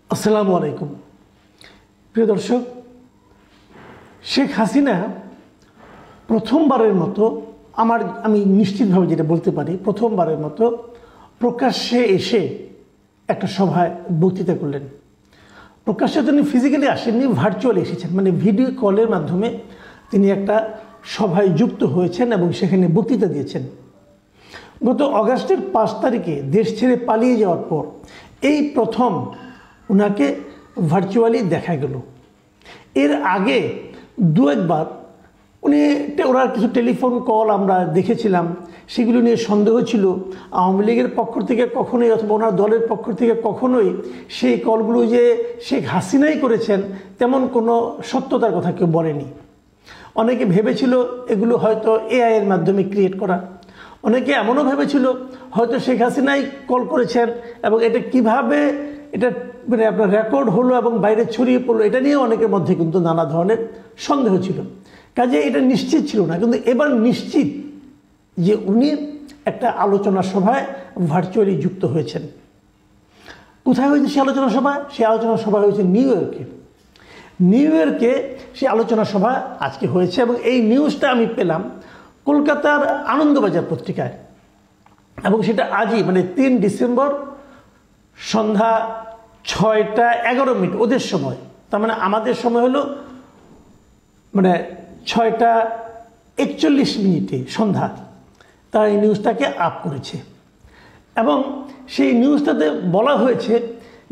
আসসালামু আলাইকুম প্রিয় দর্শক, শেখ হাসিনা প্রথমবারের মতো আমি নিশ্চিতভাবে যেটা বলতে পারি, প্রথমবারের মতো প্রকাশ্যে এসে একটা সভায় বক্তৃতা করলেন। প্রকাশ্যে তিনি ফিজিক্যালি আসেননি, ভার্চুয়ালি এসেছেন, মানে ভিডিও কলের মাধ্যমে তিনি একটা সভায় যুক্ত হয়েছেন এবং সেখানে বক্তৃতা দিয়েছেন। গত অগাস্টের 5 তারিখে দেশ ছেড়ে পালিয়ে যাওয়ার পর এই প্রথম ওনাকে ভার্চুয়ালি দেখা গেল। এর আগে দু একবার ওনার কিছু টেলিফোন কল আমরা দেখেছিলাম, সেগুলো নিয়ে সন্দেহ ছিল। আওয়ামী লীগের পক্ষ থেকে কখনোই অথবা ওনার দলের পক্ষ থেকে কখনোই সেই কলগুলো যে শেখ হাসিনাই করেছেন তেমন কোনো সত্যতার কথা কেউ বলেনি। অনেকে ভেবেছিল এগুলো হয়তো এআই এর মাধ্যমে ক্রিয়েট করা, অনেকে এমনও ভেবেছিল হয়তো শেখ হাসিনাই কল করেছেন এবং এটা কিভাবে মানে আপনার রেকর্ড হলো এবং বাইরে ছড়িয়ে পড়লো, এটা নিয়ে অনেকের মধ্যে কিন্তু নানা ধরনের সন্দেহ ছিল। কাজে এটা নিশ্চিত ছিল না, কিন্তু এবার নিশ্চিত যে উনি একটা আলোচনা সভায় ভার্চুয়ালি যুক্ত হয়েছেন। কোথায় হয়েছে সেই আলোচনা সভা? সেই আলোচনা সভা হয়েছে নিউ ইয়র্কে সেই আলোচনা সভা আজকে হয়েছে এবং এই নিউজটা আমি পেলাম কলকাতার আনন্দবাজার পত্রিকায়, এবং সেটা আজই মানে 3 ডিসেম্বর সন্ধ্যা 6টা 11 মিনিট ওদের সময়, তার মানে আমাদের সময় হলো মানে 6টা 41 মিনিটে সন্ধ্যা তারা এই নিউজটাকে আপ করেছে। এবং সেই নিউজটাতে বলা হয়েছে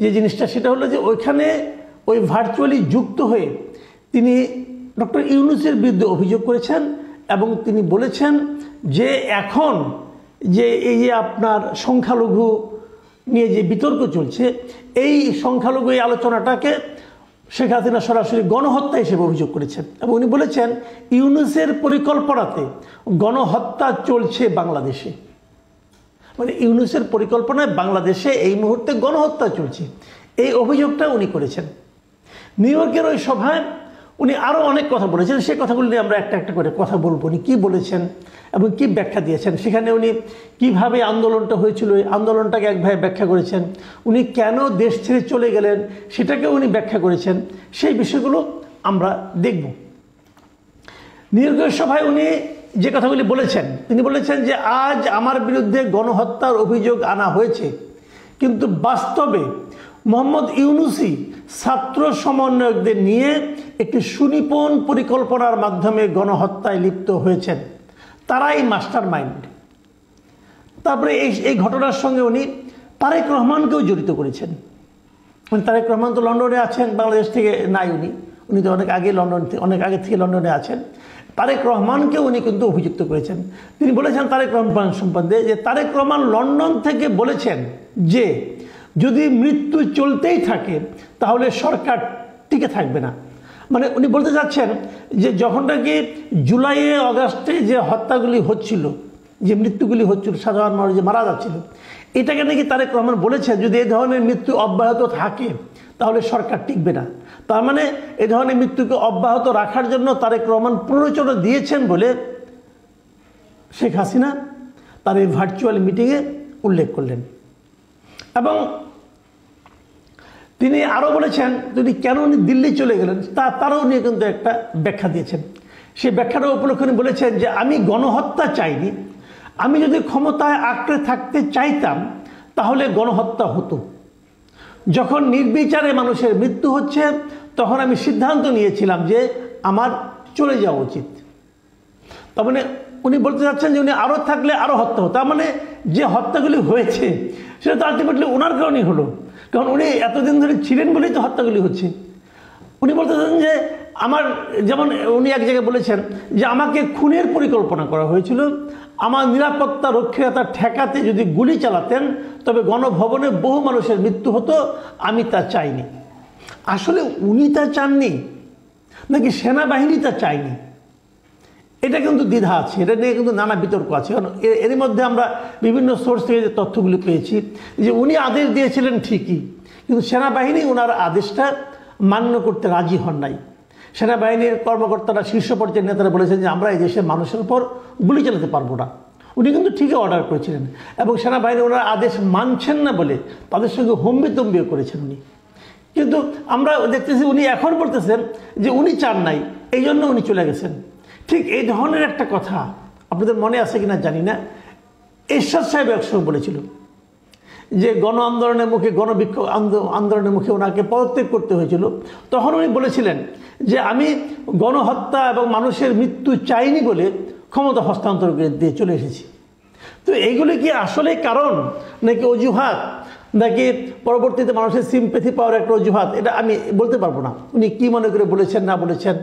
যে জিনিসটা সেটা হলো যে ওইখানে ওই ভার্চুয়ালি যুক্ত হয়ে তিনি ডক্টর ইউনূসের বিরুদ্ধে অভিযোগ করেছেন এবং তিনি বলেছেন যে এখন যে এই যে আপনার সংখ্যালঘু নিয়ে যে বিতর্ক চলছে, এই সংখ্যালঘু এই আলোচনাটাকে শেখ হাসিনা সরাসরি গণহত্যা হিসেবে অভিযোগ করেছেন এবং উনি বলেছেন ইউনূসের পরিকল্পনাতে গণহত্যা চলছে বাংলাদেশে, মানে ইউনূসের পরিকল্পনায় বাংলাদেশে এই মুহূর্তে গণহত্যা চলছে, এই অভিযোগটা উনি করেছেন। নিউ ইয়র্কের ওই সভায় উনি আরও অনেক কথা বলেছেন, সেই কথাগুলো নিয়ে আমরা একটা একটা করে কথা বলবো। উনি কী বলেছেন এবং কী ব্যাখ্যা দিয়েছেন, সেখানে উনি কীভাবে আন্দোলনটা হয়েছিল এই আন্দোলনটাকে একভাবে ব্যাখ্যা করেছেন, উনি কেন দেশ ছেড়ে চলে গেলেন সেটাকে উনি ব্যাখ্যা করেছেন। সেই বিষয়গুলো আমরা দেখব। নিউ ইয়র্কের সভায় উনি যে কথাগুলি বলেছেন, তিনি বলেছেন যে আজ আমার বিরুদ্ধে গণহত্যার অভিযোগ আনা হয়েছে, কিন্তু বাস্তবে মোহাম্মদ ইউনূসই ছাত্র সমন্বয়কদের নিয়ে একটি সুনিপুণ পরিকল্পনার মাধ্যমে গণহত্যায় লিপ্ত হয়েছেন, তারাই মাস্টার মাইন্ড। তারপরে এই ঘটনার সঙ্গে উনি তারেক রহমানকেও জড়িত করেছেন। তারেক রহমান তো লন্ডনে আছেন, বাংলাদেশ থেকে নাই, উনি তো অনেক আগে থেকে লন্ডনে আছেন। তারেক রহমানকে উনি কিন্তু অভিযুক্ত করেছেন। তিনি বলেছেন তারেক রহমান সম্বন্ধে যে তারেক রহমান লন্ডন থেকে বলেছেন যে যদি মৃত্যু চলতেই থাকে তাহলে সরকার টিকে থাকবে না। মানে উনি বলতে চাচ্ছেন যে যখন নাকি জুলাইয়ে আগস্টে যে হত্যাগুলি হচ্ছিল, যে মৃত্যুগুলি হচ্ছিল, সাধারণ মানুষ যে মারা যাচ্ছিল, এটাকে নাকি তারেক রহমান বলেছেন যদি এই ধরনের মৃত্যু অব্যাহত থাকে তাহলে সরকার টিকবে না। তার মানে এই ধরনের মৃত্যুকে অব্যাহত রাখার জন্য তারেক রহমান প্ররোচনা দিয়েছেন বলে শেখ হাসিনা তার এই ভার্চুয়াল মিটিংয়ে উল্লেখ করলেন। এবং তিনি আরও বলেছেন যদি কেন উনি দিল্লি চলে গেলেন তারও নিয়ে কিন্তু একটা ব্যাখ্যা দিয়েছেন। সেই ব্যাখ্যাটা উপলক্ষে উনি বলেছেন যে আমি গণহত্যা চাইনি, আমি যদি ক্ষমতায় আঁকড়ে থাকতে চাইতাম তাহলে গণহত্যা হতো। যখন নির্বিচারে মানুষের মৃত্যু হচ্ছে তখন আমি সিদ্ধান্ত নিয়েছিলাম যে আমার চলে যাওয়া উচিত। তার মানে উনি বলতে চাচ্ছেন যে উনি আরও থাকলে আরও হত্যা হতো। তার মানে যে হত্যাগুলি হয়েছে সেটা তো আলটিমেটলি ওনার কারণেই হলো, কারণ উনি এতদিন ধরে ছিলেন বলেই তো হত্যাগুলি হচ্ছে। উনি বলতে চাচ্ছেন যে আমার, যেমন উনি এক জায়গায় বলেছেন যে আমাকে খুনের পরিকল্পনা করা হয়েছিল, আমার নিরাপত্তা রক্ষীরা ঠেকাতে যদি গুলি চালাতেন তবে গণভবনে বহু মানুষের মৃত্যু হতো, আমি তা চাইনি। আসলে উনি তা চাননি নাকি সেনাবাহিনী তা চায়নি, এটা কিন্তু দ্বিধা আছে, এটা নিয়ে কিন্তু নানা বিতর্ক আছে। কারণ এর মধ্যে আমরা বিভিন্ন সোর্স থেকে যে তথ্যগুলি পেয়েছি যে উনি আদেশ দিয়েছিলেন ঠিকই, কিন্তু সেনাবাহিনী ওনার আদেশটা মান্য করতে রাজি হন নাই। সেনাবাহিনীর কর্মকর্তারা, শীর্ষ পর্যায়ের নেতারা বলেছেন যে আমরা এই দেশের মানুষের উপর গুলি চালাতে পারবো না। উনি কিন্তু ঠিকই অর্ডার করেছিলেন এবং সেনাবাহিনী ওনার আদেশ মানছেন না বলে তাদের সঙ্গে হম্বিতম্বিও করেছেন উনি। কিন্তু আমরা দেখতেছি উনি এখন বলতেছেন যে উনি চান নাই, এই জন্য উনি চলে গেছেন। ঠিক এই ধরনের একটা কথা আপনাদের মনে আছে কিনা জানি না, এরশাদ সাহেব একসময় বলেছিল যে গণ আন্দোলনের মুখে, গণবিক্ষোভ আন্দোলনের মুখে ওনাকে পদত্যাগ করতে হয়েছিল। তখন উনি বলেছিলেন যে আমি গণহত্যা এবং মানুষের মৃত্যু চাইনি বলে ক্ষমতা হস্তান্তর করে দিয়ে চলে এসেছি। তো এইগুলি কি আসলে কারণ নাকি অজুহাত, নাকি পরবর্তীতে মানুষের সিম্প্যাথি পাওয়ার একটা অজুহাত, এটা আমি বলতে পারবো না উনি কি মনে করে বলেছেন না বলেছেন।